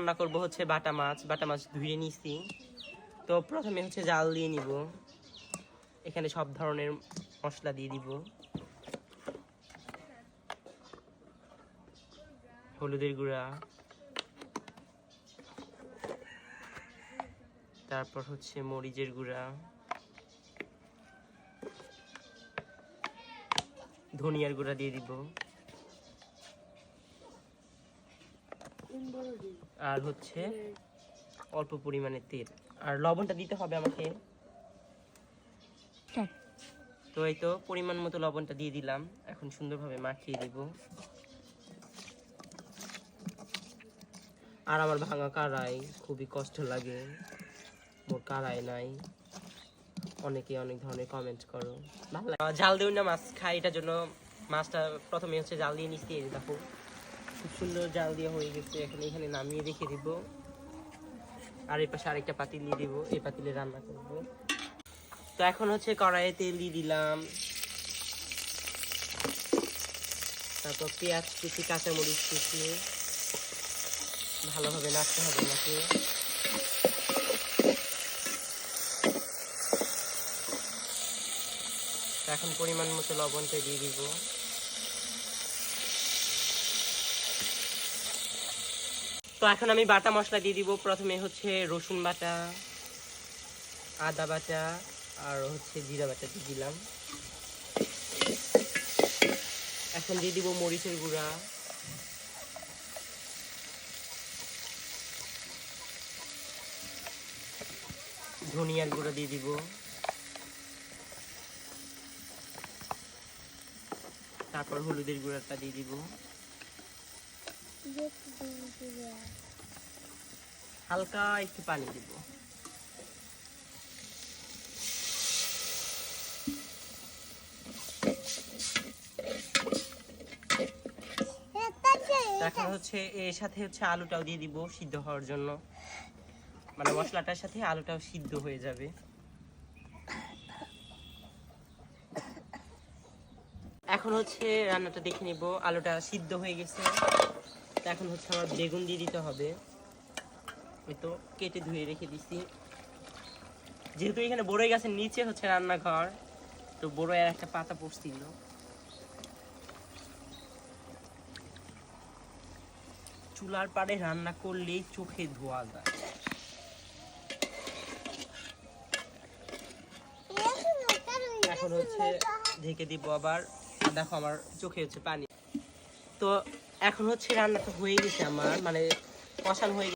রান্না করব হচ্ছে বাটা মাছ ধুয়ে নিছি। তো প্রথমে হচ্ছে জাল দিয়ে নিব, এখানে সব ধরনের মশলা দিয়ে দিব, হলুদের গুঁড়া, তারপর হচ্ছে মরিচের গুঁড়া, ধনিয়ার গুঁড়া দিয়ে দিব, আর হচ্ছে অল্প পরিমাণে তেল, আর লবণটা দিতে হবে আমাকে। তো এই তো পরিমাণ মতো লবণটা দিয়ে দিলাম, এখন সুন্দরভাবে মাখিয়ে দিব। আর আমার ভাঙা কড়াই, খুবই কষ্ট লাগে, মোর কড়াই নাই। অনেকে অনেক ধরনের কমেন্ট করো, ভালো লাগে। জাল দেও না মাছ খাই, এটার জন্য মাছটা প্রথমে হচ্ছে জাল দিয়ে নিচ্ছি। দেখো খুব সুন্দর জাল দিয়ে হয়ে গেছে, এখন এখানে নামিয়ে রেখে দিব। আর এই পাশে আরেকটা পাতিল দিয়ে দিব, এই পাতিলে রান্না করব। তো এখন হচ্ছে কড়াইয়ে তেল দিয়ে দিলাম, তারপর পেঁয়াজ কুচি, কাঁচামরিচ কুচি, ভালোভাবে নাড়তে হবে আমাকে। এখন পরিমাণ মতো লবণটা দিয়ে দিব। তো এখন আমি বাটা মশলা দিয়ে দিব। প্রথমে হচ্ছে রসুন বাটা, আদা বাটা, আর হচ্ছে জিরা বাটা দিয়ে দিলাম। এখন দিয়ে দিব মরিচের গুঁড়া, ধনিয়ার গুঁড়া দিয়ে দিব, তারপর হলুদের গুঁড়াটা দিয়ে দিব, হালকা একটু পানি দিব। এখন হচ্ছে এর সাথে হচ্ছে আলুটাও দিয়ে দিব সিদ্ধ হওয়ার জন্য, মানে মশলাটার সাথে আলুটাও সিদ্ধ হয়ে যাবে। এখন হচ্ছে রান্নাটা দেখে নিব, আলুটা সিদ্ধ হয়ে গেছে। তো এখন হচ্ছে আমার বেগুন দিয়ে দিতে হবে, ওই তো কেটে ধুয়ে রেখে দিছি। যেহেতু এখানে বড়ই গাছের নিচে হচ্ছে রান্নাঘর, তো বড়ইয়ের একটা পাতা পড়ছিল। চুলার পাড়ে রান্না করলেই চোখে ধোয়া যায়। এখন হচ্ছে ঢেকে দিব আবার, দেখো আমার চোখে হচ্ছে পানি। তো এখন হচ্ছে রান্নাটা হয়ে গেছে আমার, মানে কষানো হয়ে